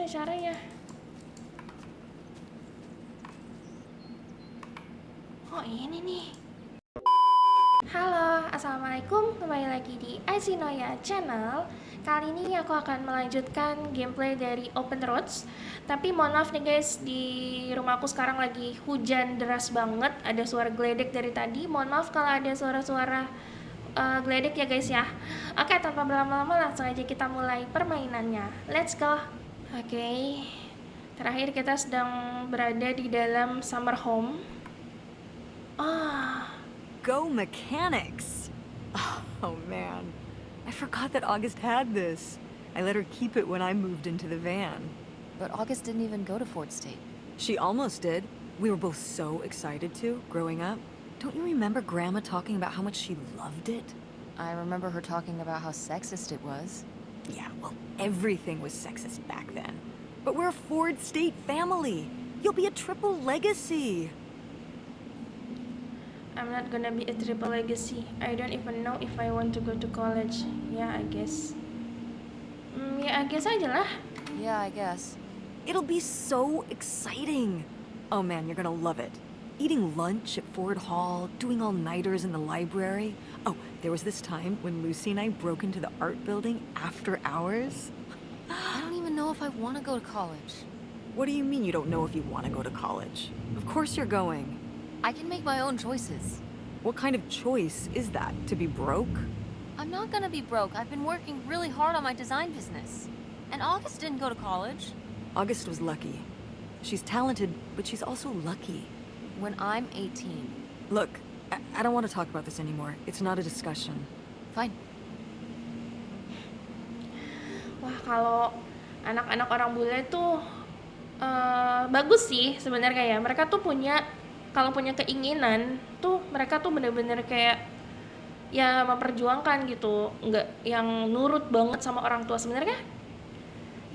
Gimana caranya? Oh ini nih. Halo, assalamualaikum. Kembali lagi di Noya Channel. Kali ini aku akan melanjutkan gameplay dari Open Roads. Tapi mohon maaf nih guys, di rumahku sekarang lagi hujan deras banget. Ada suara geledek dari tadi. Mohon maaf kalau ada suara-suara geledek ya guys ya. Oke, tanpa berlama-lama langsung aja kita mulai permainannya. Let's go. Oke, terakhir kita sedang berada di dalam summer home. Go mechanics! Oh man, I forgot that August had this. I let her keep it when I moved into the van. But August didn't even go to Ford State. She almost did. We were both so excited to, growing up. Don't you remember Grandma talking about how much she loved it? I remember her talking about how sexist it was. Yeah, well, everything was sexist back then. But we're a Ford State family. You'll be a triple legacy. I'm not gonna be a triple legacy. I don't even know if I want to go to college. Yeah, I guess. Ya, I guess aja lah. Yeah, I guess. It'll be so exciting. Oh man, you're gonna love it. Eating lunch at Ford Hall, doing all-nighters in the library. Oh, there was this time when Lucy and I broke into the art building after hours. I don't even know if I want to go to college. What do you mean you don't know if you want to go to college? Of course you're going. I can make my own choices. What kind of choice is that? To be broke? I'm not gonna be broke. I've been working really hard on my design business. And August didn't go to college. August was lucky. She's talented, but she's also lucky. When I'm 18. Look, I don't want to talk about this anymore. It's not a discussion. Fine. Wah, kalau anak-anak orang bule tuh bagus sih sebenarnya ya. Mereka tuh kalau punya keinginan tuh mereka tuh bener-bener kayak ya memperjuangkan gitu, nggak yang nurut banget sama orang tua. Sebenarnya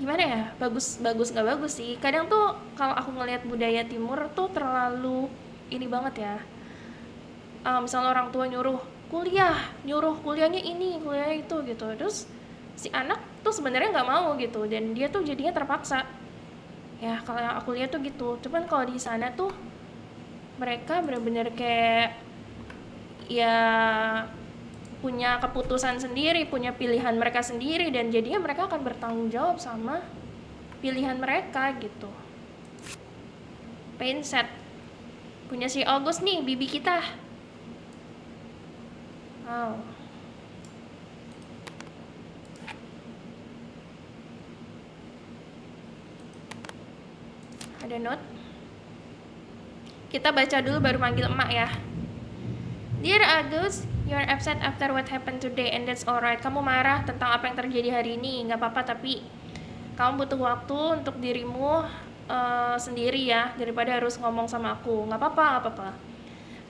gimana ya, bagus nggak bagus sih. Kadang tuh kalau aku ngelihat budaya timur tuh terlalu ini banget ya. Misalnya orang tua nyuruh kuliahnya ini, kuliah itu gitu, terus si anak tuh sebenarnya nggak mau gitu, dan dia tuh jadinya terpaksa. Ya kalau yang aku lihat tuh gitu. Cuman kalau di sana tuh mereka benar-benar kayak ya punya keputusan sendiri, punya pilihan mereka sendiri, dan jadinya mereka akan bertanggung jawab sama pilihan mereka gitu. Paint set punya si August nih, bibi kita. Wow. Ada note. Kita baca dulu baru manggil emak ya. Dear Agus, you are upset after what happened today and that's alright. Kamu marah tentang apa yang terjadi hari ini, nggak apa-apa, tapi kamu butuh waktu untuk dirimu sendiri ya, daripada harus ngomong sama aku. Nggak apa-apa.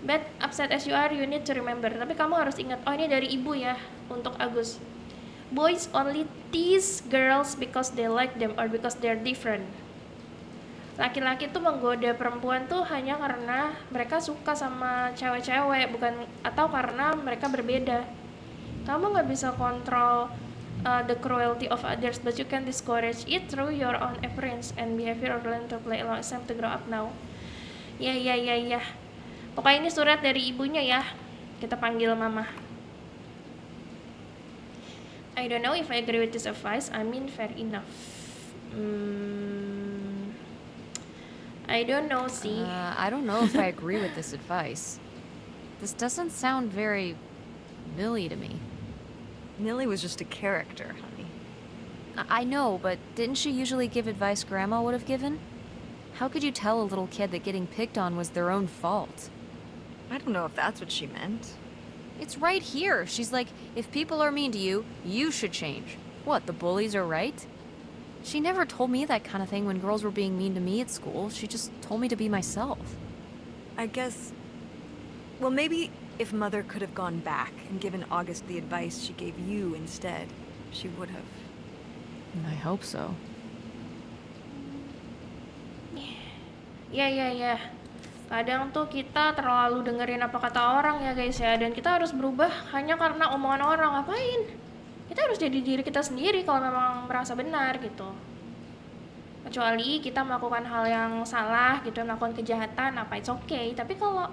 But upset as you are, you need to remember. Tapi kamu harus ingat, oh ini dari ibu ya, untuk Agus. Boys only tease girls because they like them or because they're different. Laki-laki tuh menggoda perempuan tuh hanya karena mereka suka sama cewek-cewek, bukan, atau karena mereka berbeda. Kamu nggak bisa kontrol the cruelty of others, but you can discourage it through your own appearance and behavior or learn to play along. It's time to grow up now. Ya. Pokoknya ini surat dari ibunya ya. Kita panggil mama. I don't know if I agree with this advice. I mean, fair enough. I don't know, see. I don't know if I agree with this advice. This doesn't sound very Millie to me. Millie was just a character, honey. I know, but didn't she usually give advice Grandma would have given? How could you tell a little kid that getting picked on was their own fault? I don't know if that's what she meant. It's right here. She's like, if people are mean to you, you should change. What, the bullies are right? She never told me that kind of thing when girls were being mean to me at school. She just told me to be myself. I guess... Well, maybe if Mother could have gone back and given August the advice she gave you instead, she would have. I hope so. Ya. Kadang tuh kita terlalu dengerin apa kata orang ya guys ya, dan kita harus berubah hanya karena omongan orang. Ngapain? Kita harus jadi diri kita sendiri kalau memang merasa benar gitu. Kecuali kita melakukan hal yang salah gitu, melakukan kejahatan, apa it's okay. Tapi kalau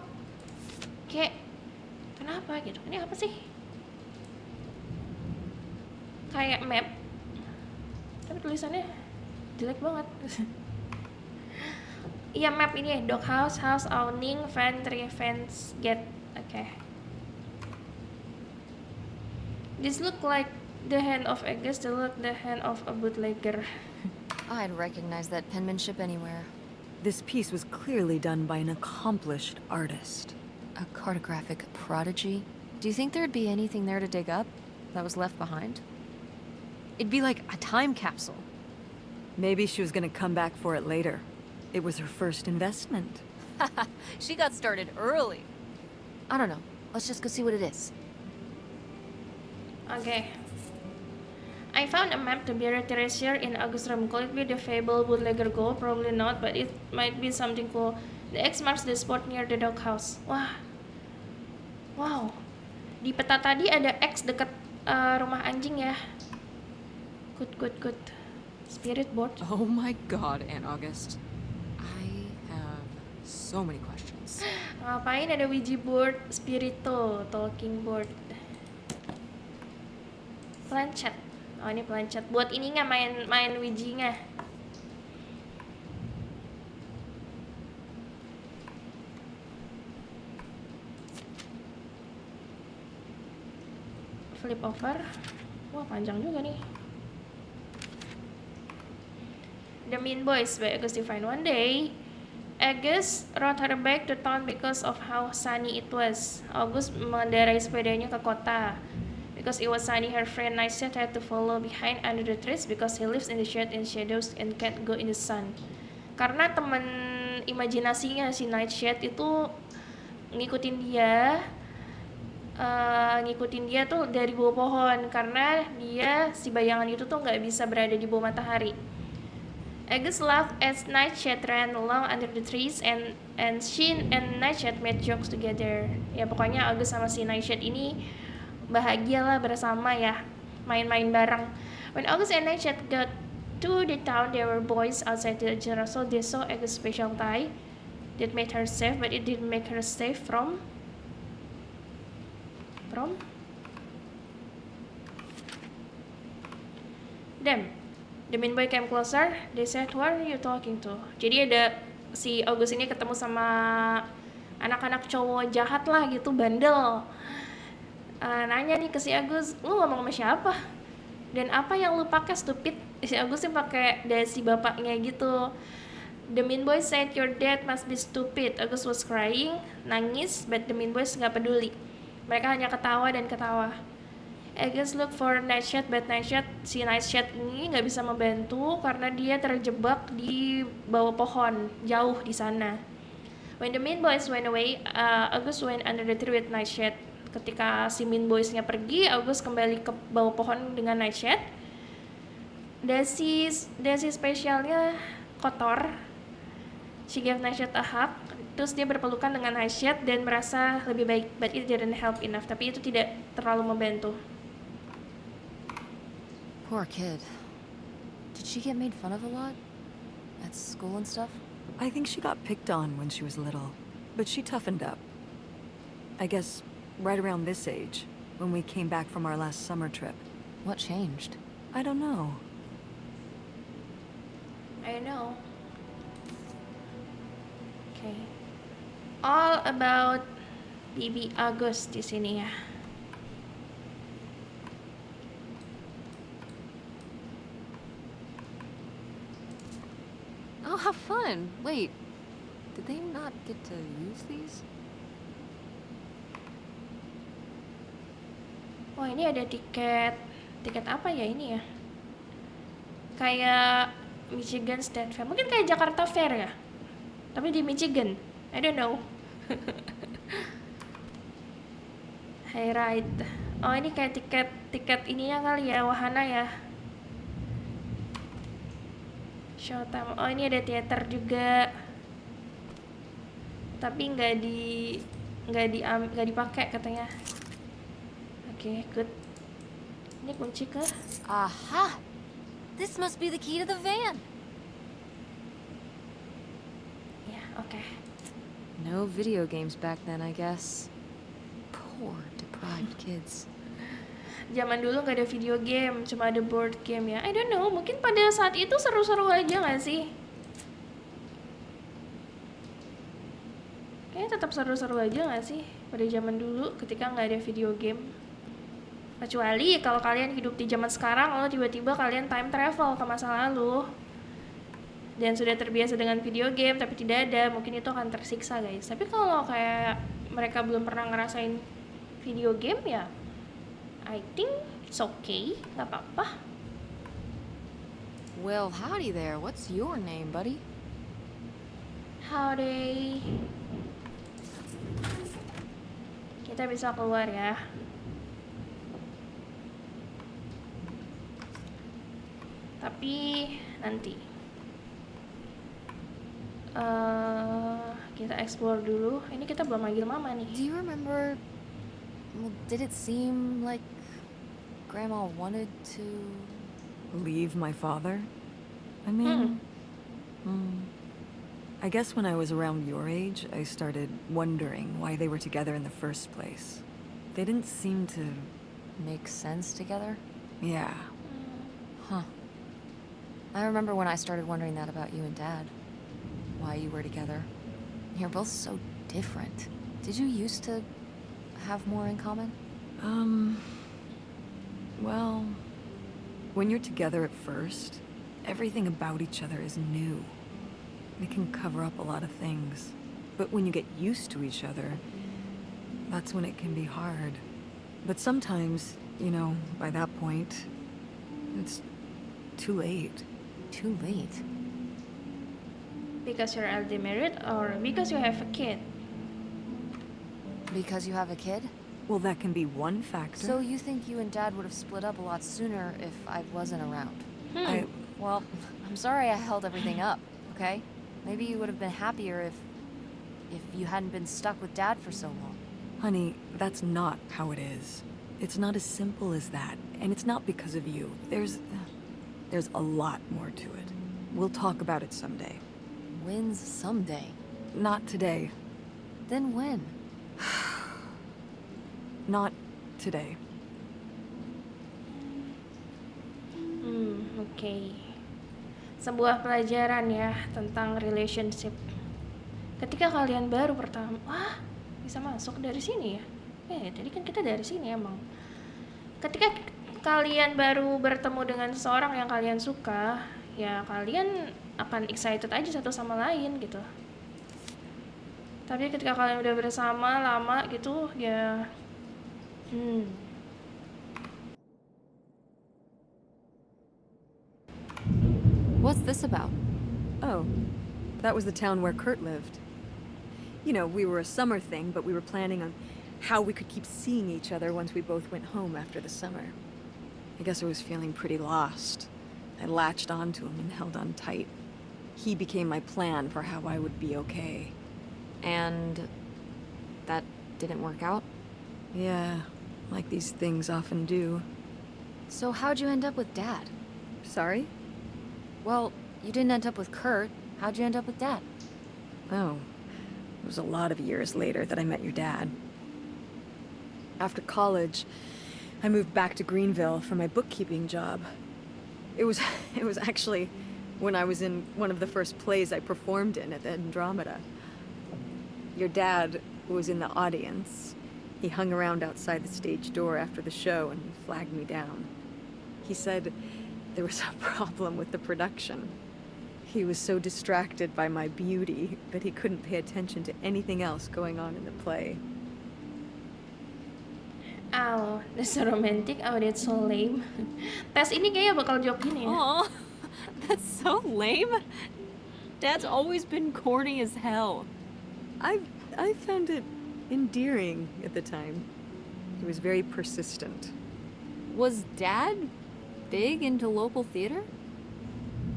kayak kenapa gitu? Ini apa sih? Kayak map, tapi tulisannya jelek banget. Iya map ini, dog house, house, awning, fan, tree, fence, gate. Oke. This look like the hand of a guest, this look the hand of a bootlegger. I'd recognize that penmanship anywhere. This piece was clearly done by an accomplished artist. A cartographic prodigy? Do you think there'd be anything there to dig up that was left behind? It'd be like a time capsule. Maybe she was gonna come back for it later. It was her first investment. She got started early. I don't know. Let's just go see what it is. Okay. I found a map to buried treasure in August's room. Could it be the fabled bootlegger gold? Probably not, but it might be something cool. The X marks the spot near the doghouse. Wah. Wow. Di peta tadi ada X dekat rumah anjing ya. Good. Spirit board. Oh my god, Aunt August. I have so many questions. Ngapain ada Ouija board, spirito, talking board. Planchet. Oh ini planchet. Buat ininya main Ouija-nya. Flip over. Wah panjang juga nih. The Mean Boys by August Devine. One day, August rode her back to town because of how sunny it was. August mengendarai sepedanya ke kota. Because it was sunny, her friend Nightshade had to follow behind under the trees because he lives in the shade and shadows and can't go in the sun. Karena teman imajinasinya si Nightshade itu ngikutin dia tuh dari bawah pohon karena dia si bayangan itu tuh nggak bisa berada di bawah matahari. August laughed as Nightshade ran along under the trees and she and Nightshade made jokes together. Ya pokoknya August sama si Nightshade ini bahagialah bersama ya, main-main bareng. When August and Nightshade got to the town, there were boys outside the general, so they saw August's special tie that made her safe, but it didn't make her safe from them. The mean boy came closer. They said, "Who are you talking to?" Jadi ada si August ini ketemu sama anak-anak cowok jahat lah gitu, bandel. Nanya nih ke si Agus, lu ngomong sama siapa? Dan apa yang lu pakai stupid? Si Agus sih pakai dasi bapaknya gitu. The mean boy said your dad must be stupid. Agus was crying, nangis, but the mean boys nggak peduli. Mereka hanya ketawa dan ketawa. Agus look for Nightshade, but si Nightshade ini nggak bisa membantu karena dia terjebak di bawah pohon jauh di sana. When the mean boys went away, Agus went under the tree with Nightshade. Ketika si mean boysnya pergi, August kembali ke bawah pohon dengan Nightshade. Dasi spesialnya kotor. She gave Nightshade a hug. Terus dia berpelukan dengan Nightshade dan merasa lebih baik. But it didn't help enough. Tapi itu tidak terlalu membantu. Poor kid. Did she get made fun of a lot? At school and stuff? I think she got picked on when she was little, but she toughened up. I guess right around this age, when we came back from our last summer trip. What changed? I don't know. I know. Okay. All about Bibi Agus di sini ya. Oh, how fun! Wait, did they not get to use these? Wah ini ada tiket apa ya ini ya? Kayak Michigan State Fair, mungkin kayak Jakarta Fair ya, tapi di Michigan. I don't know. High ride. Oh ini kayak tiket ininya kali ya, wahana ya. Showtime. Oh ini ada teater juga, tapi nggak dipakai katanya. Oke, good. Ini kunci ke? Aha! This must be the key to the van. Oke. No video games back then, I guess. Poor, deprived kids. Zaman dulu nggak ada video game, cuma ada board game ya. I don't know, mungkin pada saat itu seru-seru aja nggak sih? Kayaknya tetap seru-seru aja nggak sih pada zaman dulu ketika nggak ada video game. Kecuali kalau kalian hidup di zaman sekarang, lalu tiba-tiba kalian time travel ke masa lalu dan sudah terbiasa dengan video game tapi tidak ada, mungkin itu akan tersiksa guys. Tapi kalau kayak mereka belum pernah ngerasain video game ya, I think it's okay, nggak apa-apa. Well, howdy there. What's your name, buddy? Howdy. Kita bisa keluar ya. Tapi nanti kita explore dulu. Ini kita belum manggil mama nih. Do you remember... Well, did it seem like Grandma wanted to... Leave my father? I mean, I guess when I was around your age, I started wondering why they were together in the first place. They didn't seem to... make sense together? Yeah. Huh. I remember when I started wondering that about you and Dad. Why you were together. You're both so different. Did you used to have more in common? Well, when you're together at first, everything about each other is new. They can cover up a lot of things. But when you get used to each other, that's when it can be hard. But sometimes, you know, by that point, it's too late. Too late. Because you're already married or because you have a kid? Because you have a kid? Well, that can be one factor. So you think you and Dad would have split up a lot sooner if I wasn't around? Well, I'm sorry I held everything up, okay? Maybe you would have been happier if you hadn't been stuck with Dad for so long. Honey, that's not how it is. It's not as simple as that, and it's not because of you. There's a lot more to it. We'll talk about it someday. When's someday? Not today. Then when? Not today. Oke. Sebuah pelajaran ya tentang relationship. Ketika kalian baru pertama, wah, bisa masuk dari sini ya? Tadi kan kita dari sini emang. Ketika kalian baru bertemu dengan seseorang yang kalian suka, ya kalian akan excited aja satu sama lain gitu. Tapi ketika kalian udah bersama lama gitu, ya What's this about? Oh, that was the town where Kurt lived. You know, we were a summer thing, but we were planning on how we could keep seeing each other once we both went home after the summer. I guess I was feeling pretty lost. I latched onto him and held on tight. He became my plan for how I would be okay. And that didn't work out? Yeah, like these things often do. So how'd you end up with Dad? Sorry? Well, you didn't end up with Kurt. How'd you end up with Dad? Oh, it was a lot of years later that I met your dad. After college, I moved back to Greenville for my bookkeeping job. It was actually when I was in one of the first plays I performed in at the Andromeda. Your dad was in the audience. He hung around outside the stage door after the show and flagged me down. He said there was a problem with the production. He was so distracted by my beauty that he couldn't pay attention to anything else going on in the play. oh, that's so romantic. Oh, that's so lame. Tes ini kayaknya bakal jawab gini ya. Aw, that's so lame. Dad's always been corny as hell. I found it endearing at the time. He was very persistent. Was Dad big into local theater?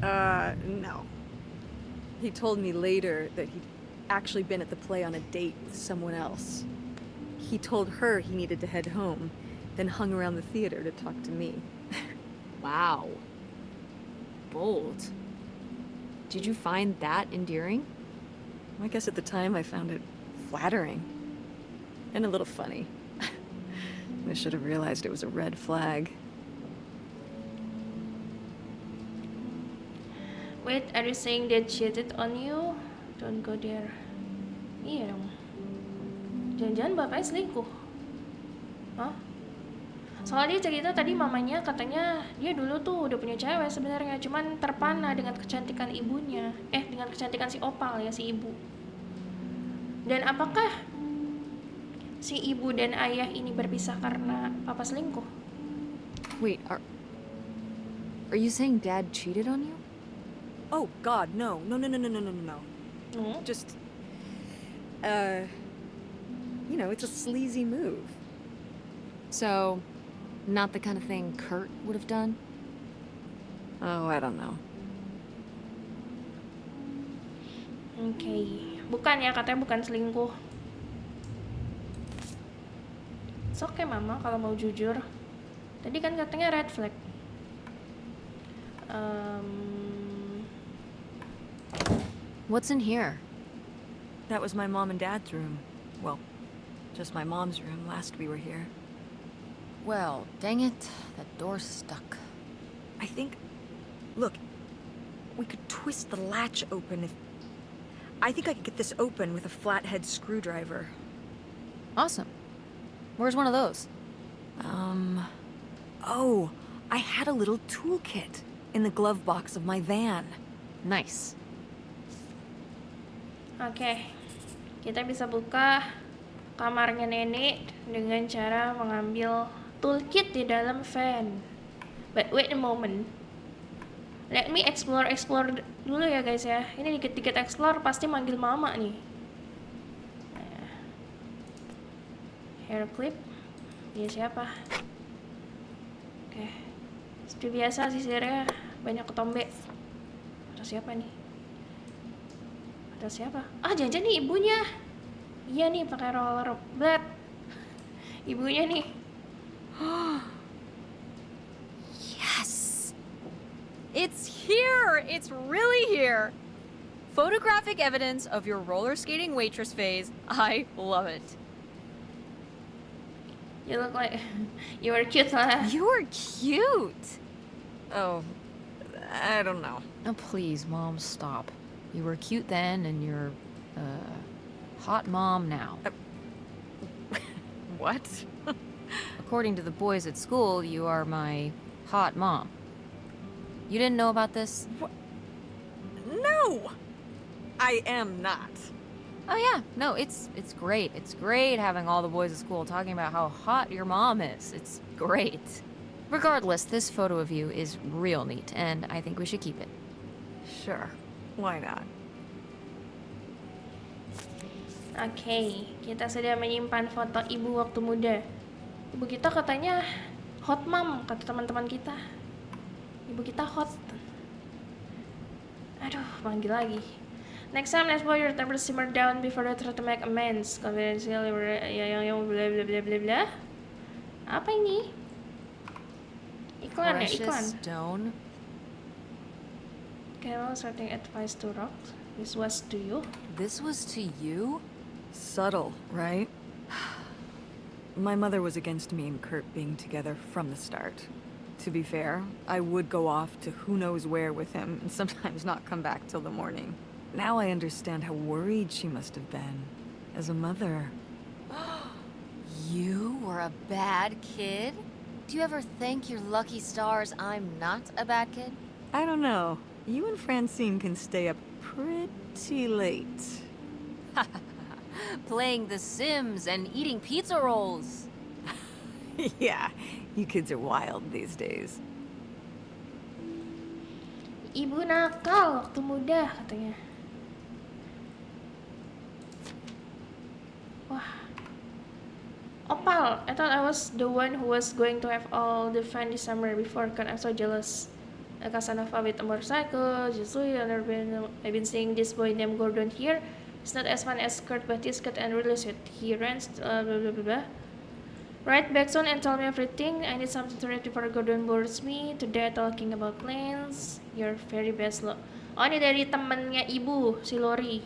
No. He told me later that he'd actually been at the play on a date with someone else. He told her he needed to head home, then hung around the theater to talk to me. Wow. Bold. Did you find that endearing? I guess at the time I found it flattering. And a little funny. I should have realized it was a red flag. Wait, are you saying they cheated on you? Don't go there. Iya dong. Jangan-jangan bapaknya selingkuh. Hah? Soalnya dia cerita tadi mamanya katanya dia dulu tuh udah punya cewek sebenarnya, cuman terpana dengan kecantikan ibunya. Dengan kecantikan si Opal ya, si ibu. Dan apakah si ibu dan ayah ini berpisah karena papa selingkuh? Wait, are you saying Dad cheated on you? Oh, God, no. No. No? Just, it's a sleazy move. So, not the kind of thing Kurt would have done? Oh, I don't know. Oke. Bukan ya, katanya bukan selingkuh. It's okay mama kalau mau jujur. Tadi kan katanya red flag. What's in here? That was my mom and dad's room. Well, just my mom's room last we were here. Well, dang it, that door's stuck. I think... Look, we could twist the latch open if... I think I could get this open with a flathead screwdriver. Awesome. Where's one of those? Oh, I had a little toolkit in the glove box of my van. Nice. Oke. Kita bisa buka kamarnya nenek dengan cara mengambil toolkit di dalam van. But wait a moment. Let me explore dulu ya guys ya. Ini dikit-dikit explore pasti manggil mama nih. Hair clip. Dia siapa? Oke. Seperti biasa sisirnya banyak ketombe. Ada siapa nih? Ada siapa? Jangan-jangan nih ibunya. Iya nih pakai roller blade. Ibunya nih. Yes! It's here! It's really here! Photographic evidence of your roller skating waitress phase. I love it. You look like you were cute lah. You are cute! Oh, I don't know. Oh, please, Mom, stop. You were cute then, and you're, hot mom now. What? According to the boys at school, you are my hot mom. You didn't know about this? No! I am not. Oh yeah, no, it's great. It's great having all the boys at school talking about how hot your mom is. It's great. Regardless, this photo of you is real neat, and I think we should keep it. Sure. Why not? Oke, kita sudah menyimpan foto ibu waktu muda. Ibu kita katanya hot mom, kata teman-teman kita. Ibu kita hot. Aduh, panggil lagi. Next time, let's boy your temper simmer down before you try to make amends. Confidential, yang bla bla bla bla bla. Apa ini? Iklan ya, iklan. Precious stone. Carol starting advice to rock. This was to you. This was to you? Subtle, right? My mother was against me and Kurt being together from the start. To be fair, I would go off to who knows where with him and sometimes not come back till the morning. Now I understand how worried she must have been as a mother. You were a bad kid? Do you ever thank your lucky stars I'm not a bad kid? I don't know. You and Francine can stay up pretty late. Playing The Sims and eating pizza rolls. Yeah, you kids are wild these days. Ibu nakal waktu muda katanya. Wah. Opal, I thought I was the one who was going to have all the fun this summer before. Kan I'm so jealous. Casanova with a motorcycle, just I've been seeing this boy named Gordon here. It's not as fun as Kurt, but he's good and really sweet. He runs, blah blah blah blah. Write back soon and tell me everything. I need something to read before Gordon bores me to death talking about planes. Your very best lo. Oh, ini dari temennya ibu, si Lori.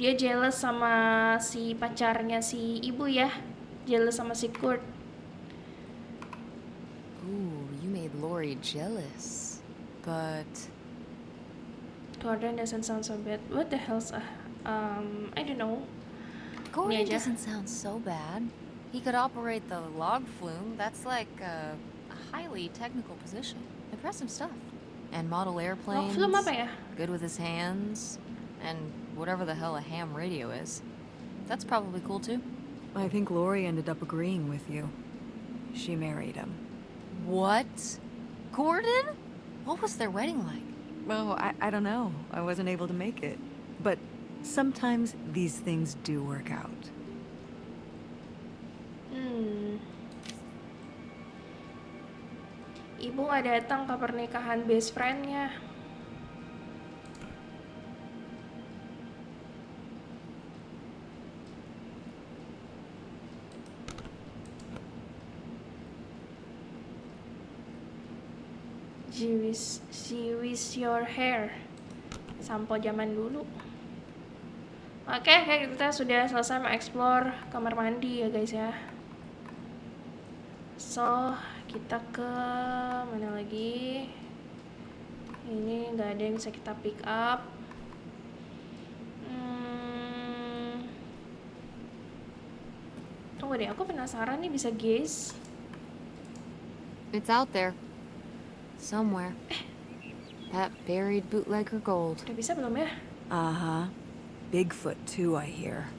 Dia jealous sama si pacarnya si ibu ya. Jealous sama si Kurt. Ooh, you made Lori jealous. But Gordon doesn't sound so bad. What the hell's I don't know. Gordon aja. doesn't sound so bad. He could operate the log flume. That's like a highly technical position. Impressive stuff. And model airplanes. Film apa ya? Good with his hands. And whatever the hell a ham radio is. That's probably cool too. I think Lori ended up agreeing with you. She married him. What? Gordon? What was their wedding like? Well, I don't know. I wasn't able to make it. But sometimes these things do work out. Ibu gak datang ke pernikahan best friend-nya. She wish your hair. Sampo zaman dulu. Oke, kita sudah selesai mengeksplor kamar mandi ya guys ya. So, kita ke mana lagi? Ini nggak ada yang bisa kita pick up. Tunggu deh, aku penasaran nih bisa guess. It's out there. Somewhere. That buried bootlegger gold. Udah bisa belum ya? Uh-huh. Bigfoot too, I hear.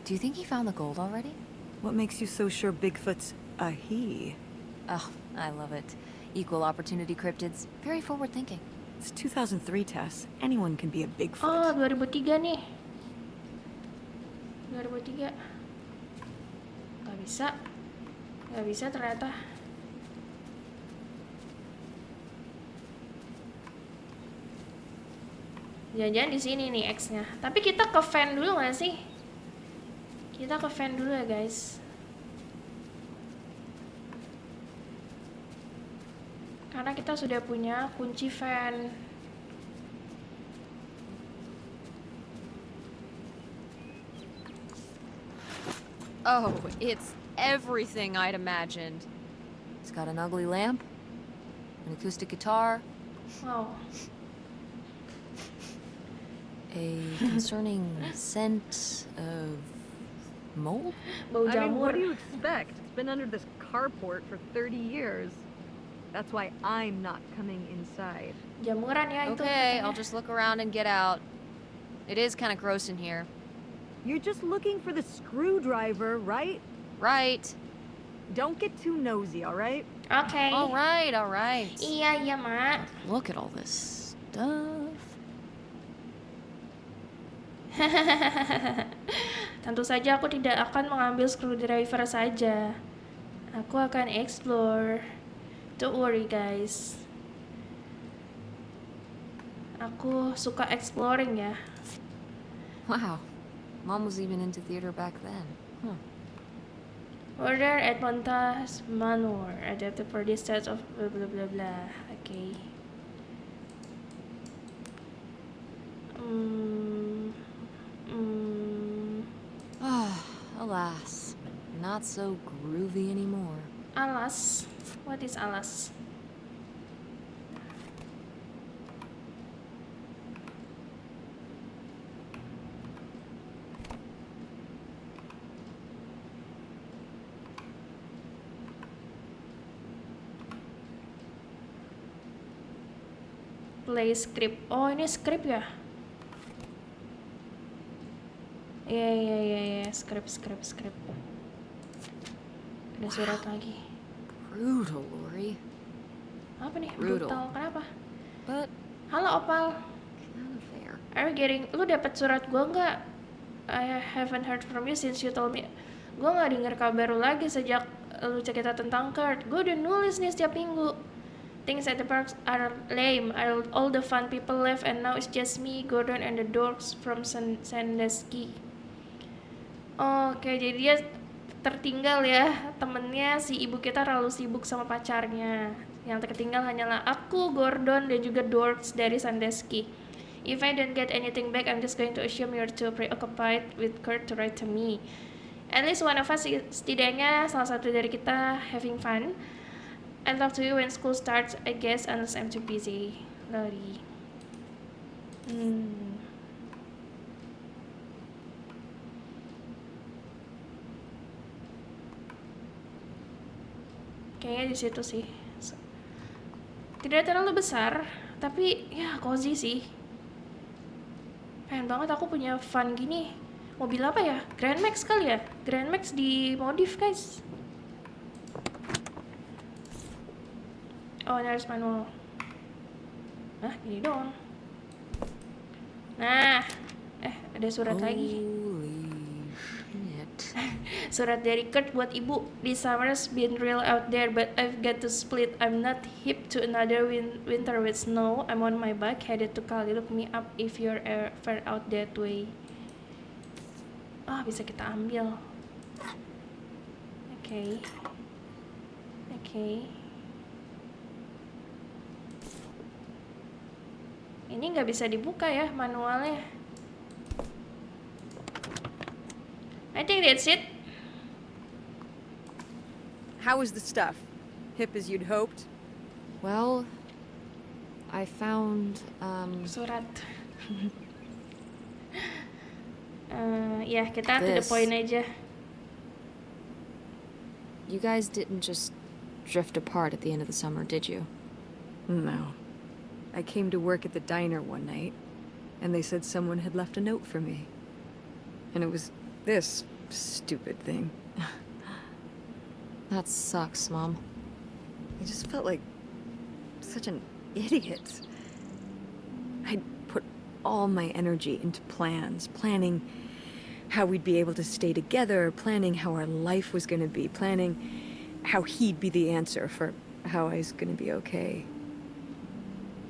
Do you think he found the gold already? What makes you so sure Bigfoot's a he? Oh, I love it. Equal opportunity cryptids. Very forward thinking. It's 2003, Tess. Anyone can be a Bigfoot. Oh, 2003 nih. 2003. Gak bisa. Gak bisa ternyata. Jangan-jangan di sini nih X-nya. Tapi kita ke fan dulu nggak sih? Kita ke fan dulu ya guys. Karena kita sudah punya kunci fan. Oh, it's everything I'd imagined. It's got an ugly lamp, an acoustic guitar, Wow. a concerning scent of mold? Bau I mean, what jamur. do you expect? It's been under this carport for 30 years. That's why I'm not coming inside. Jamuran ya itu. Okay, katanya. I'll just look around and get out. It is kind of gross in here. You're just looking for the screwdriver, right? Right. Don't get too nosy, all right? Oke. All right, all right. Iya, Mak. Look at all this stuff. Tentu saja aku tidak akan mengambil screwdriver saja. Aku akan explore. Don't worry guys. Aku suka exploring ya. Wow. Mom was even into theater back then. Huh. Order at Montas Manor, adapted for this set of blah blah blah blah. Okay. Ah, alas. Not so groovy anymore. Alas. What is alas? Play script. Oh, ini script ya? Iya, script. Ada surat lagi. Brutal, Lori. Apa nih? Brutal. Brutal. Kenapa? But Halo Opal. kind of fair. Are you getting? Lu dapat surat gua nggak? I haven't heard from you since you told me. Gua nggak denger kabar lu lagi sejak lu cerita tentang Kurt. Gua udah nulis nih setiap minggu. Things at the parks are lame. All the fun people left and now it's just me, Gordon, and the dorks from Sandusky. Oke, jadi dia tertinggal ya. Temennya si ibu kita terlalu sibuk sama pacarnya. Yang tertinggal hanyalah aku, Gordon, dan juga dorks dari Sandusky. If I don't get anything back, I'm just going to assume you're too preoccupied with Kurt to write to me. At least one of us, setidaknya salah satu dari kita having fun. I'll talk to you when school starts, I guess, unless I'm too busy. Lori. Kayaknya di situ sih. Tidak terlalu besar, tapi ya cozy sih. Pengen banget aku punya fun gini. Mobil apa ya? Grand Max kali ya? Grand Max di modif, guys. Oh, there's manual. Nah, ini doang. Nah, ada surat lagi. Holy shit. Surat dari Kurt buat ibu. This summer's been real out there, but I've got to split. I'm not hip to another winter with snow. I'm on my bike, headed to Cali. Look me up if you're ever out that way. Bisa kita ambil. Oke. Ini nggak bisa dibuka ya manualnya. I think that's it. How was the stuff? Hip as you'd hoped? Well, I found, Surat. Ya, kita to the This. point aja. You guys didn't just drift apart at the end of the summer, did you? No. I came to work at the diner one night, and they said someone had left a note for me. And it was this stupid thing. That sucks, Mom. I just felt like such an idiot. I'd put all my energy into planning how we'd be able to stay together, planning how our life was going to be, planning how he'd be the answer for how I was going to be okay.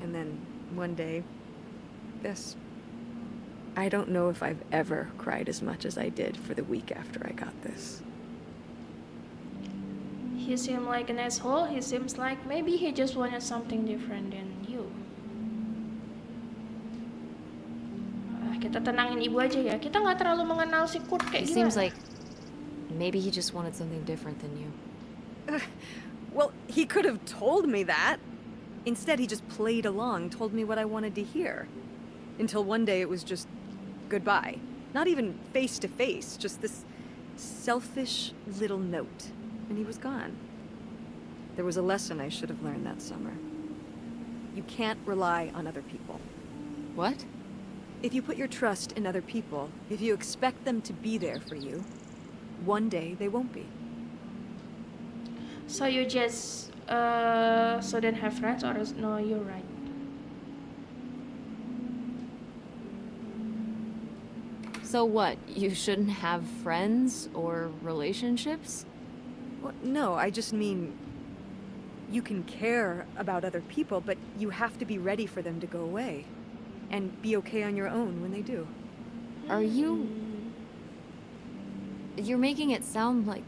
And then one day, this. I don't know if I've ever cried as much as I did for the week after I got this. He seemed like an asshole. He seems like maybe he just wanted something different than you. Kita tenangin ibu aja ya. Kita nggak terlalu mengenal si Kurt kayak He gimana. seems like maybe he just wanted something different than you. Well, he could have told me that. Instead, he just played along, told me what I wanted to hear. Until one day it was just goodbye. Not even face to face, just this selfish little note. And he was gone. There was a lesson I should have learned that summer. You can't rely on other people. What? If you put your trust in other people, if you expect them to be there for you, one day they won't be. So you just so don't have friends, or no? You're right. So what? You shouldn't have friends or relationships? Well, no, I just mean you can care about other people, but you have to be ready for them to go away. And be okay on your own when they do. Are you... You're making it sound like...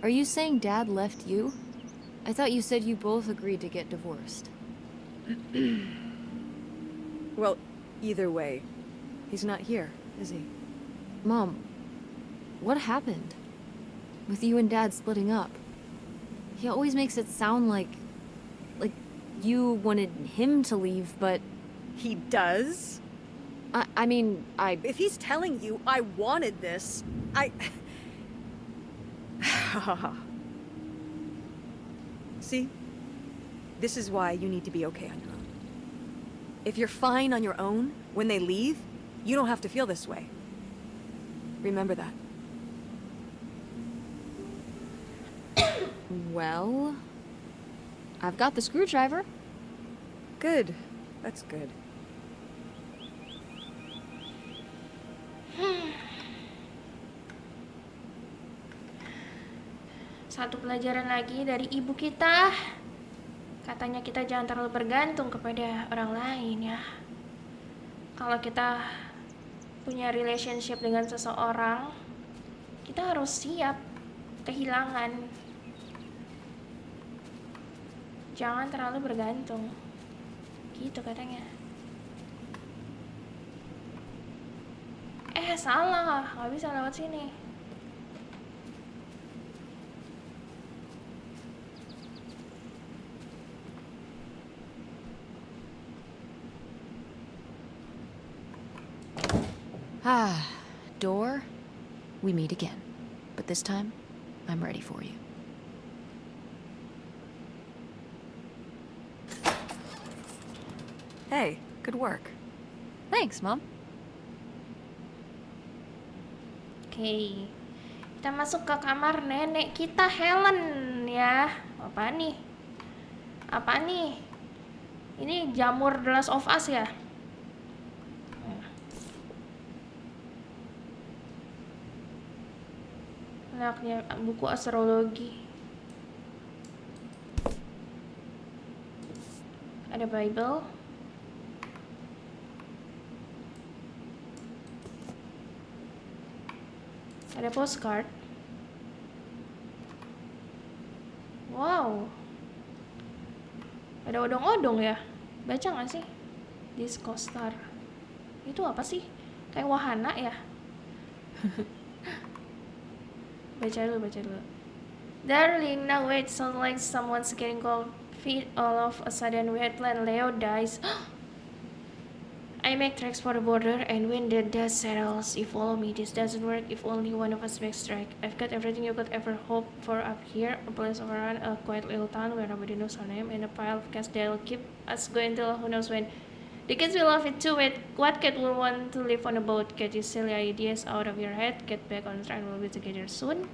Are you saying Dad left you? I thought you said you both agreed to get divorced. Well, either way, he's not here, is he? Mom, what happened? With you and Dad splitting up? He always makes it sound like you wanted him to leave, but... He does? I mean, If he's telling you I wanted this, See? This is why you need to be okay on your own. If you're fine on your own, when they leave, you don't have to feel this way. Remember that. Well... I've got the screwdriver. Good. That's good. Satu pelajaran lagi dari ibu kita. Katanya kita jangan terlalu bergantung kepada orang lain ya. Kalau kita punya relationship dengan seseorang, kita harus siap kehilangan. Jangan terlalu bergantung. Gitu katanya. Salah, nggak bisa lewat sini. Door, we meet again. But this time, I'm ready for you. Hey, good work. Thanks, Mom. Oke, kita masuk ke kamar nenek kita Helen ya. Apa nih? Apa nih? Ini jamur The Last of Us ya? Anaknya buku astrologi. Ada Bible. Ada postcard. Wow. Ada odong-odong ya? Baca nggak sih? Disco Star. Itu apa sih? Kayak wahana ya? Baca dulu. Darling, now wait, sounds like someone's getting cold feet all of a sudden. We had planned Leo dies. I make tracks for the border, and when the dust settles, you follow me. This doesn't work if only one of us makes strike. I've got everything you could ever hope for up here. A place overrun, a quiet little town where nobody knows our name, and a pile of cash that'll keep us going till who knows when. The kids will love it too. Wait, what kid will want to live on a boat? Get your silly ideas out of your head. Get back on track, we'll be together soon.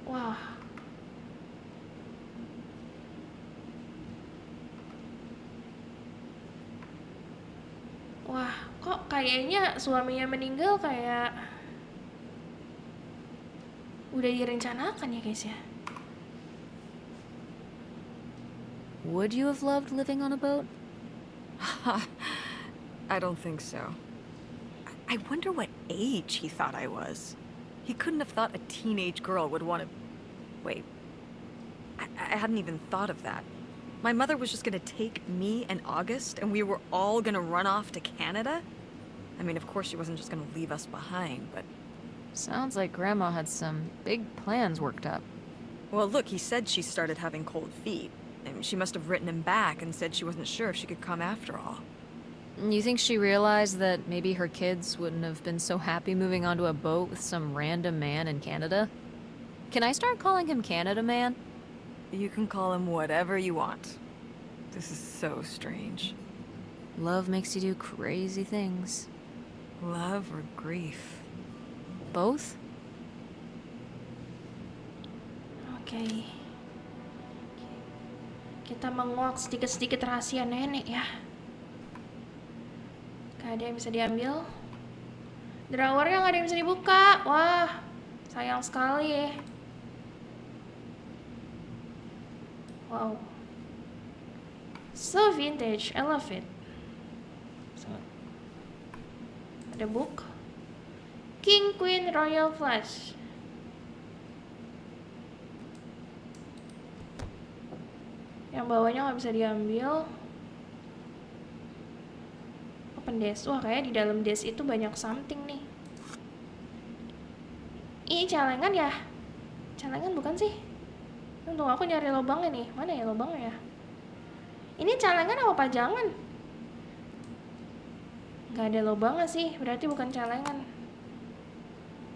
Wah. Wah, kok kayaknya suaminya meninggal kayak udah direncanakan ya guys ya. Would you have loved living on a boat? I don't think so. I wonder what age he thought I was. He couldn't have thought a teenage girl would want to... Wait. I hadn't even thought of that. My mother was just gonna take me and August, and we were all gonna run off to Canada? I mean, of course she wasn't just gonna leave us behind, but... Sounds like Grandma had some big plans worked up. Well, look, he said she started having cold feet. And she must have written him back and said she wasn't sure if she could come after all. You think she realized that maybe her kids wouldn't have been so happy moving onto a boat with some random man in Canada? Can I start calling him Canada Man? You can call him whatever you want. This is so strange. Love makes you do crazy things. Love or grief? Both? Oke. Kita menguak sedikit-sedikit rahasia nenek ya. Gak ada yang bisa diambil. Drawernya gak ada yang bisa dibuka. Wah, sayang sekali. Wow. So vintage, I love it. Ada book. King, Queen, Royal Flush. Yang bawahnya nggak bisa diambil. Open desk. Wah, kayak di dalam desk itu banyak something nih. Ini celengan ya? Celengan bukan sih? Tunggu, aku nyari lubangnya nih. Mana ya lubangnya ya? Ini celengan apa pajangan? Gak ada lubangnya sih, berarti bukan celengan.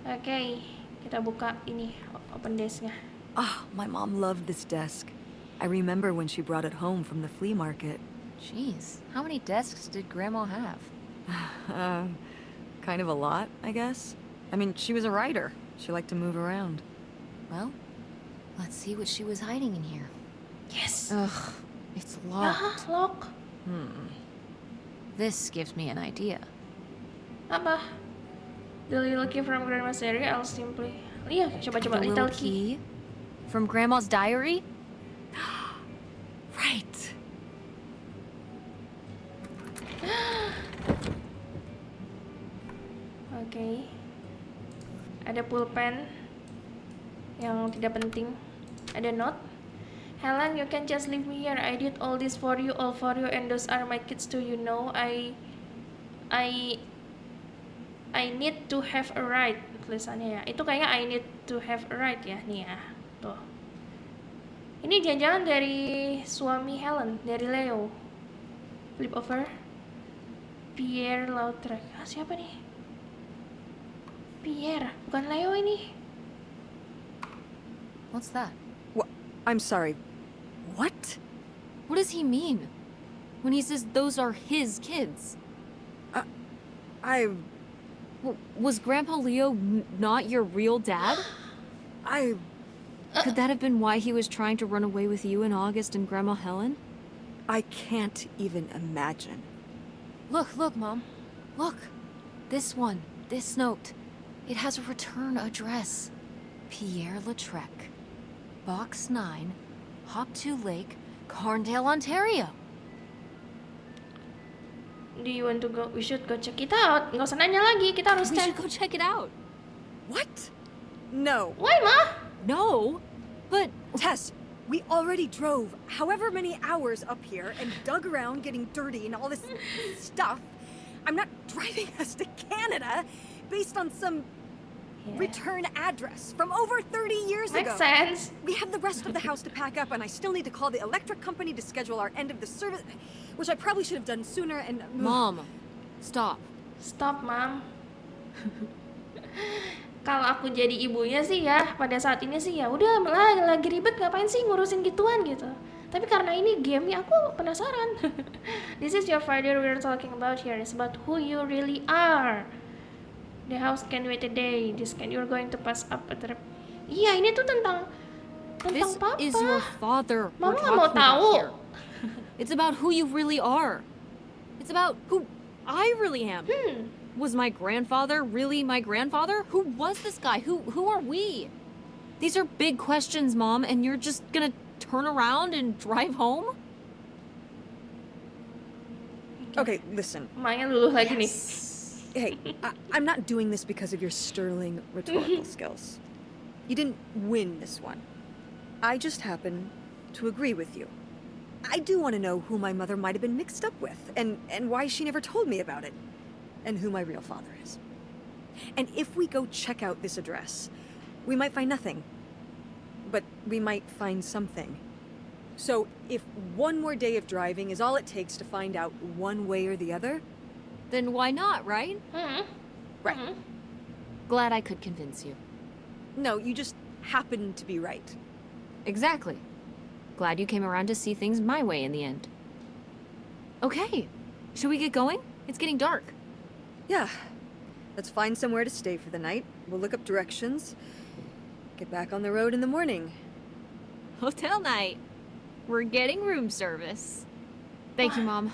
Oke, kita buka ini open desknya. Oh, my mom loved this desk. I remember when she brought it home from the flea market. Jeez, how many desks did Grandma have? Kind of a lot, I guess. I mean, she was a writer. She liked to move around. Well, let's see what she was hiding in here. Yes. Ugh, it's locked. Lock. This gives me an idea. Apa? The little key from Grandma's diary, I'll simply... Iya, coba-coba The little key. from Grandma's diary? Right. Oke. Ada pulpen yang tidak penting. Ada note. Helen, you can just leave me here. I did all this for you, all for you, and those are my kids too. You know, I I need to have a right tulisannya ya. Itu kayaknya I need to have a right ya nih ya. Tuh. Ini jangan-jangan dari suami Helen, dari Leo. Flip over. Pierre Lautrec. Ah, siapa nih? Pierre, bukan Leo ini. What's that? What? I'm sorry. What? What does he mean? When he says those are his kids? Was Grandpa Leo not your real dad? Could that have been why he was trying to run away with you in August and Grandma Helen? I can't even imagine. Look, Mom. Look. This one. This note. It has a return address. Pierre Lautrec. Box 9, Hop-to Lake, Carndale, Ontario. Do you want to go? We should go check it out. Nggak usah nanya lagi, kita harus We cek. should go check it out. What? No. Why, Ma? No, but Tess, we already drove however many hours up here and dug around getting dirty and all this stuff. I'm not driving us to Canada based on some return address from over 30 years Makes ago. sense. We have the rest of the house to pack up, and I still need to call the electric company to schedule our end of the service, which I probably should have done sooner. And Mom, stop. Stop, Mom. Kalau aku jadi ibunya sih ya, pada saat ini sih ya udah lagi ribet ngapain sih ngurusin gituan gitu. Tapi karena ini game ya aku penasaran. This is your father we're talking about here. It's about who you really are. The house can wait a day. This can you're going to pass up a trip. Iya, ini tuh tentang This Papa. is your father Mama we're nggak mau talking tahu. about here. It's about who you really are. It's about who I really am. Was my grandfather really my grandfather? Who was this guy? Who are we? These are big questions, Mom, and you're just gonna turn around and drive home? okay, listen. Emaknya luluh lagi nih. Hey, I'm not doing this because of your sterling rhetorical skills. You didn't win this one. I just happen to agree with you. I do want to know who my mother might have been mixed up with, and why she never told me about it, and who my real father is. And if we go check out this address, we might find nothing. But we might find something. So if one more day of driving is all it takes to find out one way or the other, Then why not, right? right. Glad I could convince you. No, you just happen to be right. Exactly. Glad you came around to see things my way in the end. Okay, should we get going? It's getting dark. Yeah. Let's find somewhere to stay for the night. We'll look up directions. Get back on the road in the morning. Hotel night. We're getting room service. Thank you, Mom.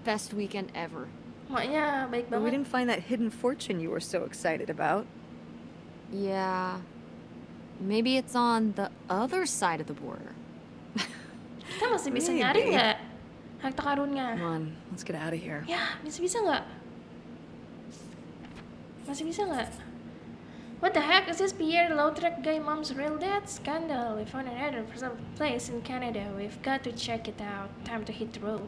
Best weekend ever. Emaknya baik But we banget. didn't find that hidden fortune you were so excited about. Yeah. Maybe it's on the other side of the border. Kita masih bisa Maybe. nyari nggak harta karunnya? Come on, let's get out of here. Ya, bisa nggak? Masih bisa nggak? What the heck is this Pierre Lautrec guy mom's real dad? Scandal. We found another place in Canada. We've got to check it out. Time to hit the road.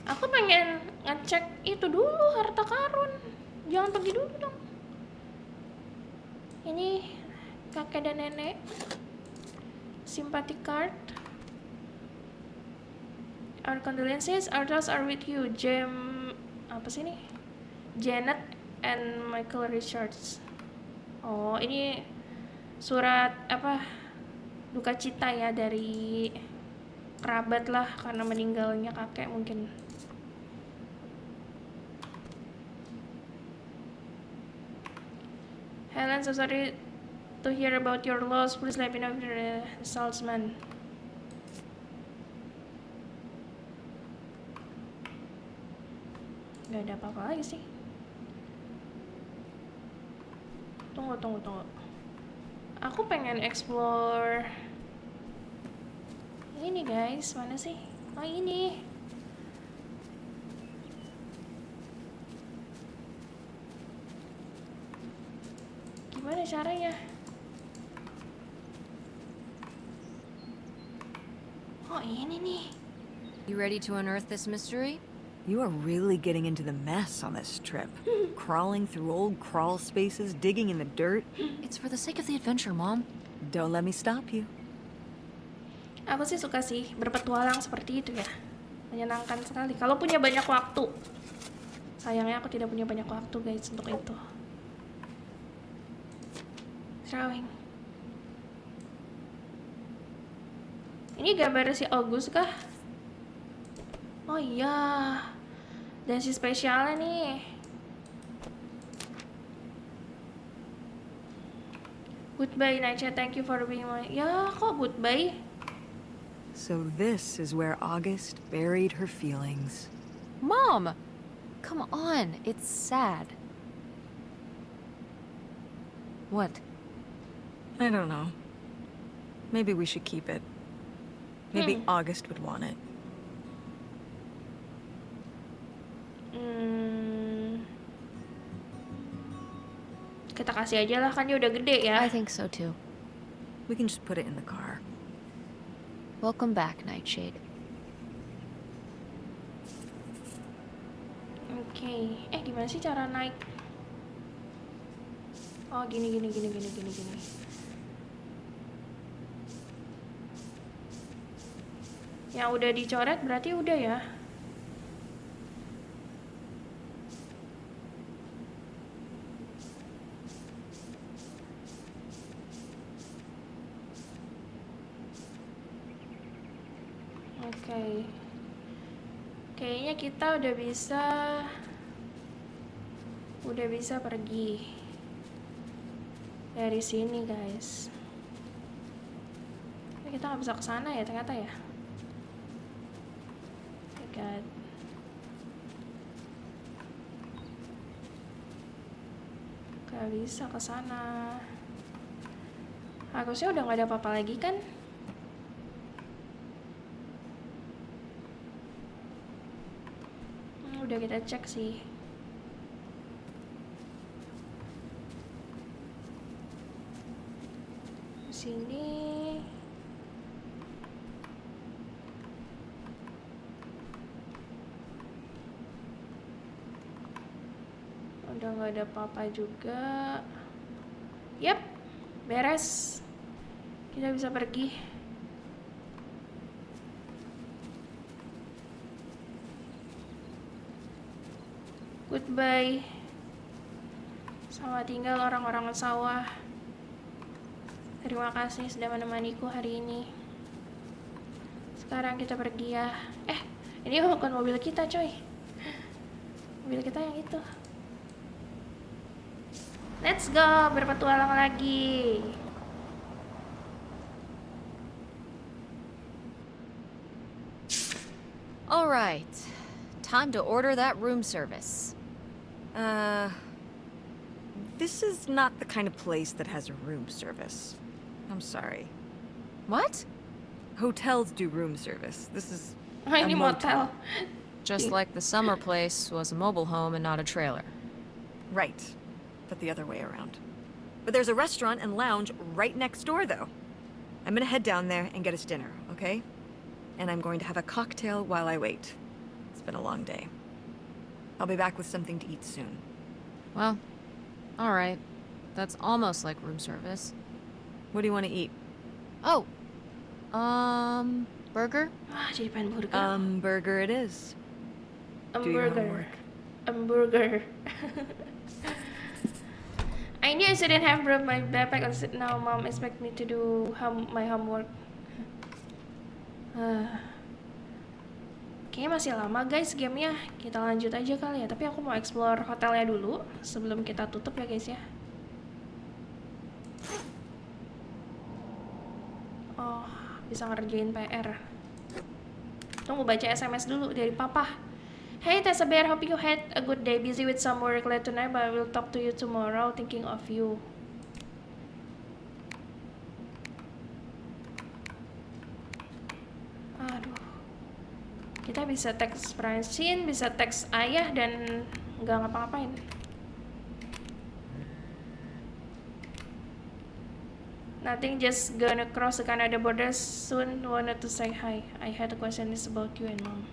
Aku pengen ngecek itu dulu harta karun. Jangan pergi dulu dong. Ini kakek dan nenek. Sympathy card. Our condolences, our thoughts are with you, apa sih ini? Janet and Michael Richards. Oh, ini surat apa? Duka cita ya dari kerabat lah karena meninggalnya kakek mungkin. Helen, so sorry to hear about your loss. Please let me know if you're a salesman. Gak ada apa-apa lagi sih. Tunggu. Aku pengen explore ini guys, mana sih? Oh ini. Gimana caranya? Oh ini nih. You ready to unearth this mystery? You are really getting into the mess on this trip. Crawling through old crawl spaces, digging in the dirt. It's for the sake of the adventure, Mom. Don't let me stop you. Aku sih suka sih berpetualang seperti itu ya. Menyenangkan sekali. Kalau punya banyak waktu. Sayangnya aku tidak punya banyak waktu guys untuk itu. Drawing. Ini gambar si August kah? Oh iya. Dan si spesialnya nih. Goodbye Nacha, thank you for being my... Ya kok goodbye? So this is where August buried her feelings. Mom! Come on, it's sad. What? I don't know. Maybe we should keep it. Maybe August would want it. Kita kasih aja lah, kan dia udah gede ya. I think so too. We can just put it in the car. Welcome back, Nightshade. Oke. Gimana sih cara naik? Oh, gini. Yang udah dicoret berarti udah ya. Oke. Kayaknya kita udah bisa pergi dari sini, guys. Tapi kita nggak bisa ke sana ya ternyata ya. Oh God. Gak bisa ke sana. Harusnya udah nggak ada apa-apa lagi kan? Udah kita cek sih. Di sini. Udah nggak ada apa-apa juga. Yap, beres. Kita bisa pergi. Goodbye. Selamat tinggal orang-orang sawah. Terima kasih sudah menemaniku hari ini. Sekarang kita pergi ya. Ini bukan mobil kita, coy. Mobil kita yang itu. Let's go, berpetualang lagi. All right. Time to order that room service. This is not the kind of place that has a room service. I'm sorry. What? Hotels do room service. This is Ini a motel. Just like the summer place was a mobile home and not a trailer. Right, but the other way around. But there's a restaurant and lounge right next door, though. I'm gonna head down there and get us dinner, okay? And I'm going to have a cocktail while I wait. It's been a long day. I'll be back with something to eat soon. Well, all right. That's almost like room service. What do you want to eat? Oh, burger? Jadi pengen burger. Burger it is. Do your Hamburger. homework. Hamburger. I knew I shouldn't have brought my backpack. Now mom expect me to do my homework. Kayaknya masih lama guys gamenya. Kita lanjut aja kali ya. Tapi aku mau explore hotelnya dulu sebelum kita tutup ya guys ya. Oh, bisa ngerjain PR. Tunggu baca SMS dulu dari papa. Hey Tessa Bear, hope you had a good day. Busy with some work late tonight, but I will talk to you tomorrow. Thinking of you. Aduh. Kita bisa teks Francine, bisa teks ayah dan nggak ngapa-ngapain. Nothing, just gonna cross the Canada border soon. Wanted to say hi. I had a question about you and mom.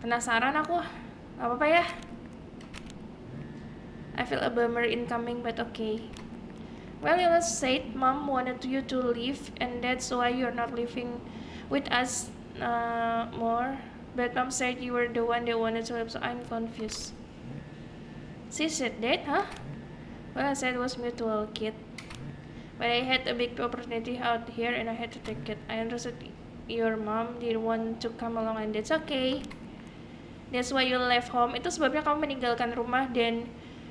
Penasaran aku. Gak apa-apa ya. I feel a bummer incoming, but okay. Well, you said mom wanted you to leave, and that's why you're not living with us more. But mom said you were the one that wanted to leave, so I'm confused. She said that, huh? Well, I said it was mutual, kid. But I had a big opportunity out here, and I had to take it. I understood your mom didn't want to come along, and that's okay. That's why you left home. Itu sebabnya kamu meninggalkan rumah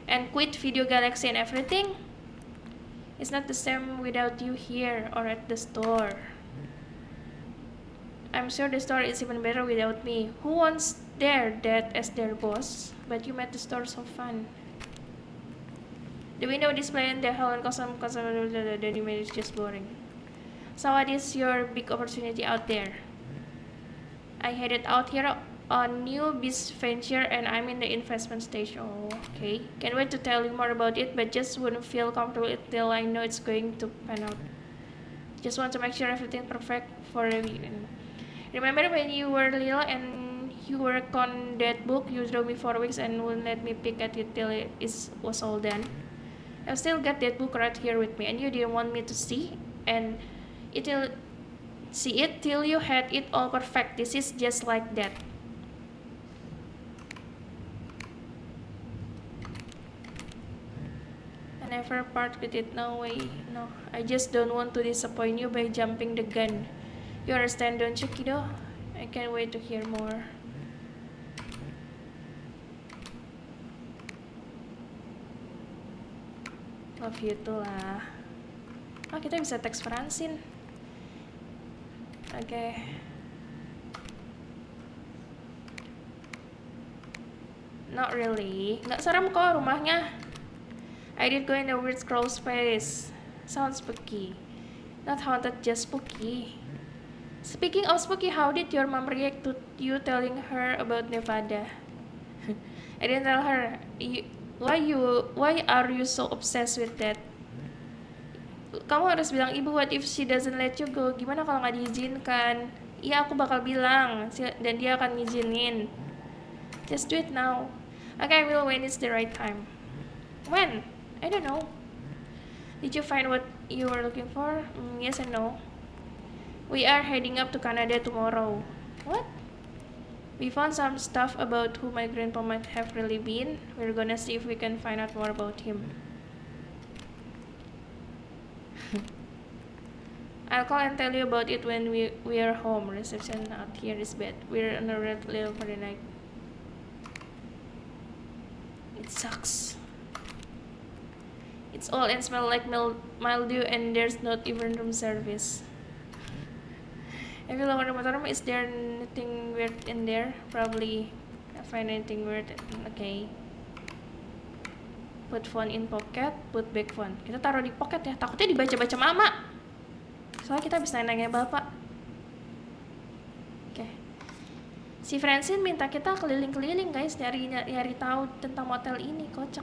and quit video galaxy and everything. It's not the same without you here or at the store. I'm sure the store is even better without me. Who wants their dad as their boss? But you made the store so fun. The window display and the hall and custom the image is just boring. So what is your big opportunity out there? I headed out here on new business venture and I'm in the investment stage. Oh, okay. Can't wait to tell you more about it, but just wouldn't feel comfortable until I know it's going to pan out. Just want to make sure everything's perfect for you. Remember when you were little and you worked on that book? You drew me 4 weeks and wouldn't let me pick at it till it was all done. I've still got that book right here with me, and you didn't want me to see it till you had it all perfect. This is just like that. I never part with it, no way. No, I just don't want to disappoint you by jumping the gun. You understand, don't you, kiddo? I can't wait to hear more. Love you too lah. Oh, kita bisa teks Francine. Oke. Not really. Nggak serem kok rumahnya. I did go in a weird scroll space. Sounds spooky. Not haunted, just spooky. Speaking of spooky, how did your mom react to you telling her about Nevada? I didn't tell her. Why are you so obsessed with that? Kamu harus bilang ibu, what if she doesn't let you go? Gimana kalau nggak diizinkan? Iya, aku bakal bilang dan dia akan ngizinin. Just do it now. Okay, I will when it's the right time. When? I don't know. Did you find what you were looking for? Yes and no. We are heading up to Canada tomorrow. What? We found some stuff about who my grandpa might have really been. We're gonna see if we can find out more about him. I'll call and tell you about it when we are home. Reception out here is bad. We're on a red little for the night. It sucks. It's old and smells like mildew, and there's not even room service. If you lower the motor room, is there anything weird in there? Probably. Can't find anything weird. Okay. Put phone in pocket, put back phone. Kita taruh di pocket ya. Takutnya dibaca-baca mama. Soalnya kita bisa nanya bapak. Oke. Si Francine minta kita keliling-keliling guys, nyari tahu tentang motel ini. Kocak.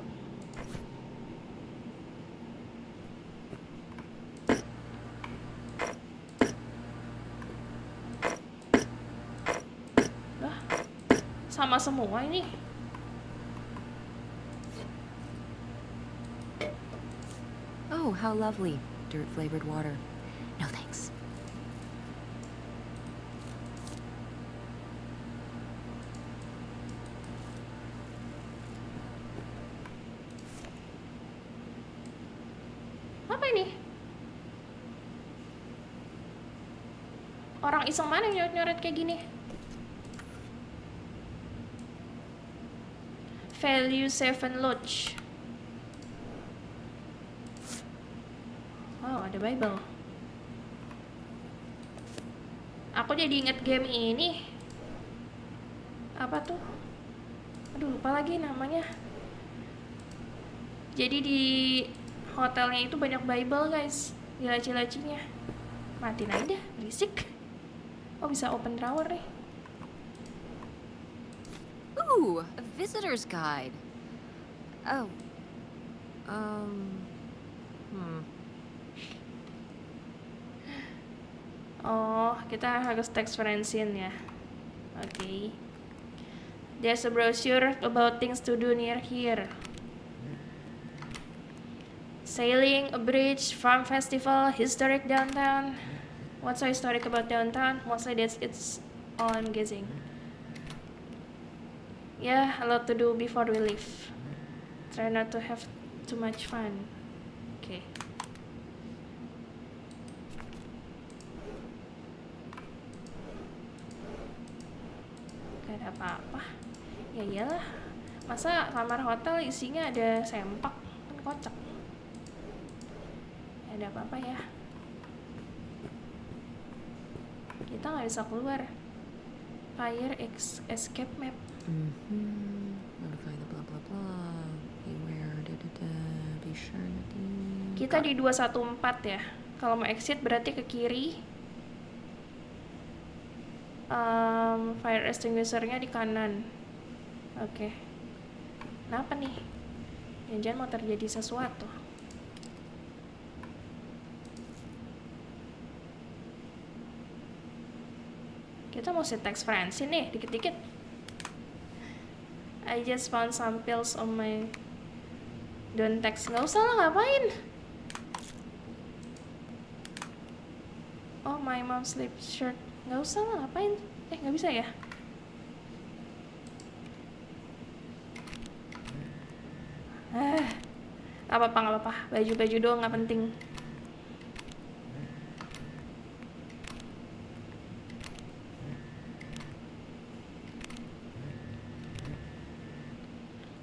Sama semua ini. Oh, how lovely. Dirt-flavored water. No thanks. Apa ini? Orang iseng mana yang nyoret-nyoret kayak gini? Value 7 Lodge. Wow, ada Bible. Aku jadi inget game ini. Apa tuh? Aduh, lupa lagi namanya. Jadi di hotelnya itu banyak Bible guys. Di laci-lacinya. Matiin aja, berisik. Oh, bisa open drawer nih. Ooh, a visitor's guide. Oh. Oh, kita harus text friendsin ya. Oke. There's a brochure about things to do near here. Sailing, a bridge, farm festival, historic downtown. What's so historic about downtown? Mostly it's all I'm guessing. Yeah, a lot to do before we leave. Try not to have too much fun. Okay. Gak ada apa-apa. Ya iyalah. Masa kamar hotel isinya ada sempak? Kan kocak. Gak ada apa-apa ya. Kita nggak bisa keluar. Fire escape map. Notify the blah blah blah. Beware, be sure not to... Kita di 214 ya. Kalau mau exit berarti ke kiri. Fire extinguisher-nya di kanan. Oke. Kenapa nih? Jangan mau terjadi sesuatu. Kita mau set text friends nih, dikit-dikit. I just found some pills on my... Don't text. Nggak usah lah, ngapain? Oh, my mom sleep shirt. Nggak usah lah, ngapain? Nggak bisa ya? Nggak apa-apa. Baju-baju doang nggak penting.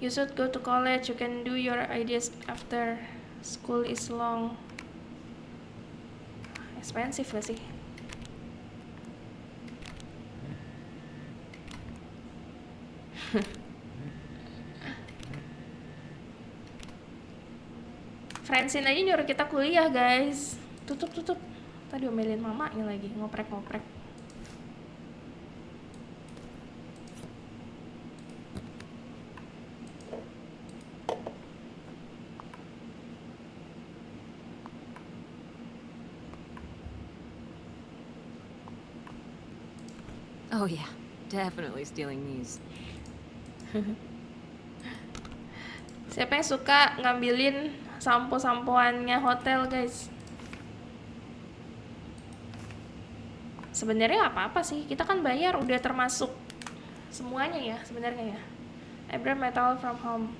You should go to college. You can do your ideas after school is long. Expensive gak sih? Friendsin aja nyuruh kita kuliah, guys. Tutup. Tadi omelin mamanya lagi, ngoprek. Oh yeah, definitely stealing these. Siapa yang suka ngambilin sampo-sampoannya hotel, guys? Sebenarnya apa-apa sih, kita kan bayar udah termasuk semuanya ya sebenarnya ya. I brought my towel from home.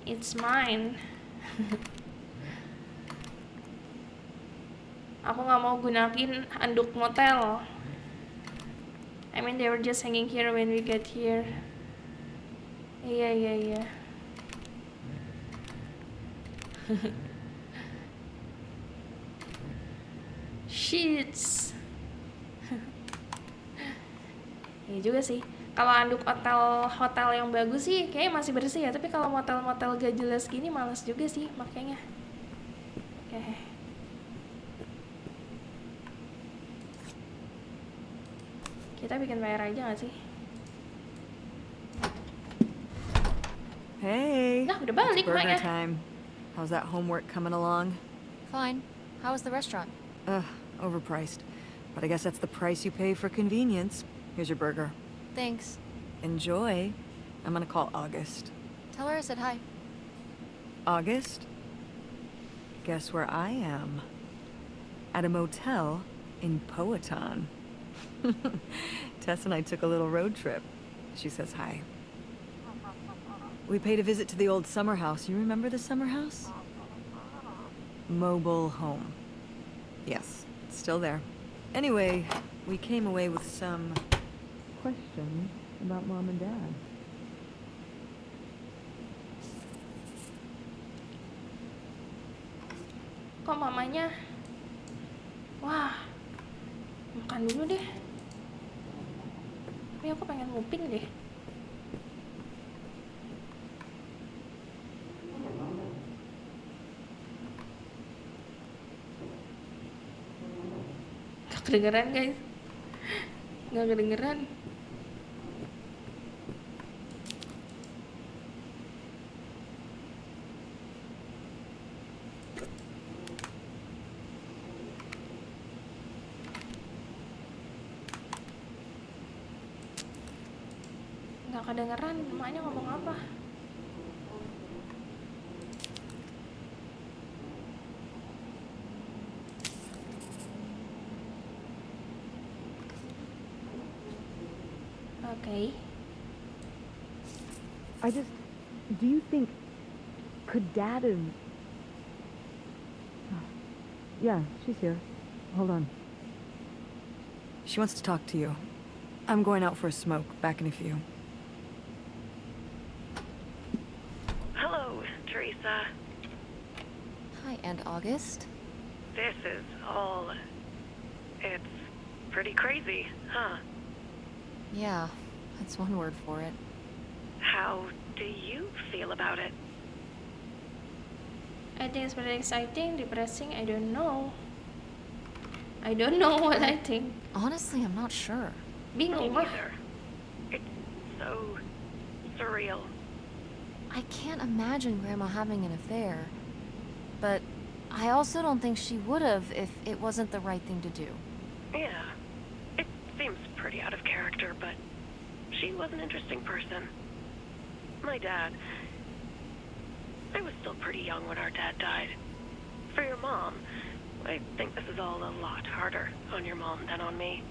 It's mine. Aku nggak mau gunain handuk motel. I mean they were just hanging here when we get here. Iya. Sheets. Iya juga sih. Kalau handuk hotel yang bagus sih kayaknya masih bersih ya. Tapi kalau motel-motel gak jelas gini malas juga sih makanya. Oke. Kita bikin bayar aja gak sih? Hey. Nah, udah balik, it's burger Maya. time. How's that homework coming along? Fine. How was the restaurant? Overpriced. But I guess that's the price you pay for convenience. Here's your burger. Thanks. Enjoy. I'm gonna call August. Tell her I said hi. August? Guess where I am? At a motel in Powhatan. Tess and I took a little road trip. She says hi. We paid a visit to the old summer house. You remember the summer house? Mobile home. Yes, it's still there. Anyway, we came away with some questions about Mom and Dad. Kok mamanya? Wah, makan dulu deh. Tapi aku pengen nguping deh. Gak kedengeran guys. Gak kedengeran. Nggak kedengeran emaknya ngomong apa. Oke. Do you think, could Dad have... Yeah, she's here. Hold on. She wants to talk to you. I'm going out for a smoke, back in a few. Hello, Teresa. Hi, Aunt August. This is all... It's pretty crazy, huh? Yeah, that's one word for it. How do you feel about it? I think it's very exciting, depressing, I don't know. I don't know what I think. Honestly, I'm not sure. Me Bingung lah. neither. It's so surreal. I can't imagine Grandma having an affair, but I also don't think she would have if it wasn't the right thing to do. Yeah, it seems pretty out of character, but she was an interesting person. My dad... I was still pretty young when our dad died. For your mom, I think this is all a lot harder on your mom than on me.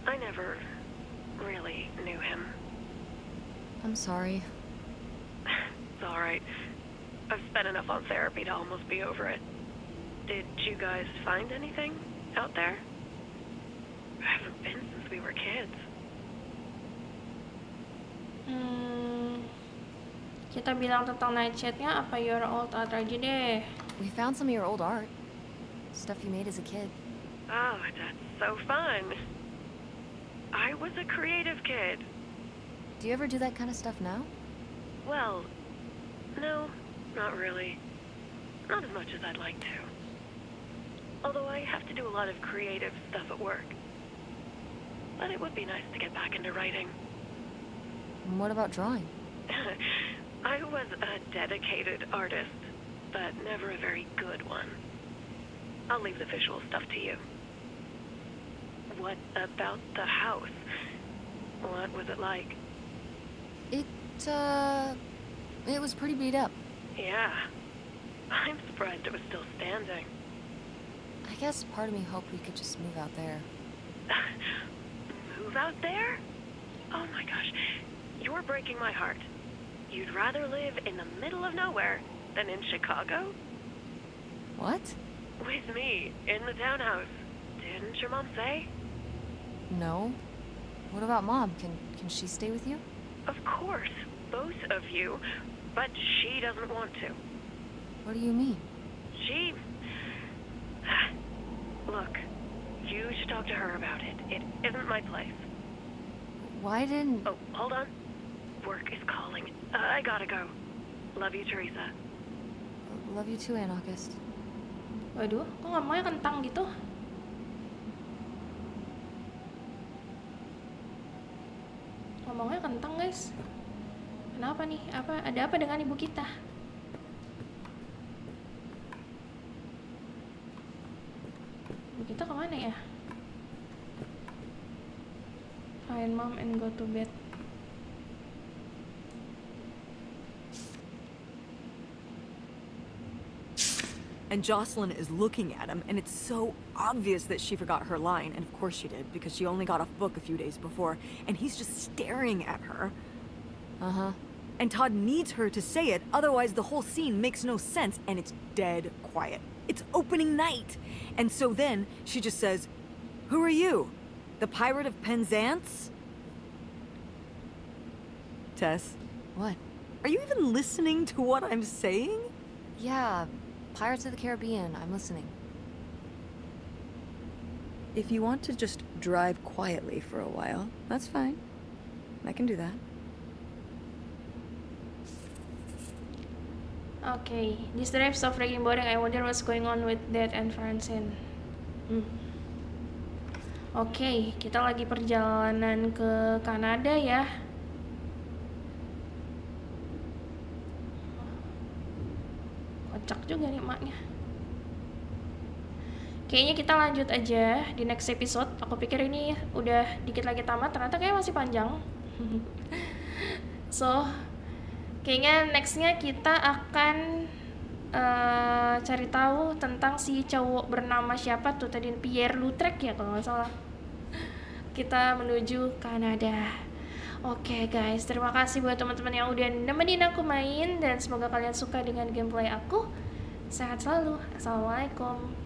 I never really knew him. I'm sorry. It's alright. I've spent enough on therapy to almost be over it. Did you guys find anything out there? I haven't been since we were kids. Kita bilang tentang night chat-nya apa your old art aja deh. We found some of your old art. Stuff you made as a kid. Oh, that's so fun. I was a creative kid. Do you ever do that kind of stuff now? Well, no, not really. Not as much as I'd like to. Although I have to do a lot of creative stuff at work. But it would be nice to get back into writing. And what about drawing? I was a dedicated artist, but never a very good one. I'll leave the visual stuff to you. What about the house? What was it like? It was pretty beat up. Yeah. I'm surprised it was still standing. I guess part of me hoped we could just move out there. Move out there? Oh my gosh. You're breaking my heart. You'd rather live in the middle of nowhere than in Chicago? What? With me, in the townhouse. Didn't your mom say? No. What about Mom? Can she stay with you? Of course, both of you. But she doesn't want to. What do you mean? She... Look, you should talk to her about it. It isn't my place. Why didn't... Oh, hold on. Work is calling. I gotta go. Love you, Teresa. Love you too, Aunt August. Waduh, kok ngomongnya kentang gitu? Ngomongnya kentang, guys. Kenapa nih? Ada apa dengan ibu kita? Ibu kita kemana ya? Find mom and go to bed. And Jocelyn is looking at him, and it's so obvious that she forgot her line, and of course she did, because she only got off book a few days before, and he's just staring at her. Uh-huh. And Todd needs her to say it, otherwise the whole scene makes no sense, and it's dead quiet. It's opening night! And so then, she just says, "Who are you? The Pirate of Penzance?" Tess, What? are you even listening to what I'm saying? Yeah, Pirates of the Caribbean. I'm listening. If you want to just drive quietly for a while, that's fine. I can do that. Okay, this drive so freaking boring. I wonder what's going on with Dad and Francine. Oke, kita lagi perjalanan ke Kanada ya. Kocak juga nih emaknya. Kayaknya kita lanjut aja di next episode. Aku pikir ini udah dikit lagi tamat, ternyata kayak masih panjang. So kayaknya nextnya kita akan cari tahu tentang si cowok bernama siapa tuh tadi, Pierre Lutrek ya kalau nggak salah. Kita menuju Kanada. Oke guys, terima kasih buat teman-teman yang udah nemenin aku main, dan semoga kalian suka dengan gameplay aku. Sehat selalu. Assalamualaikum.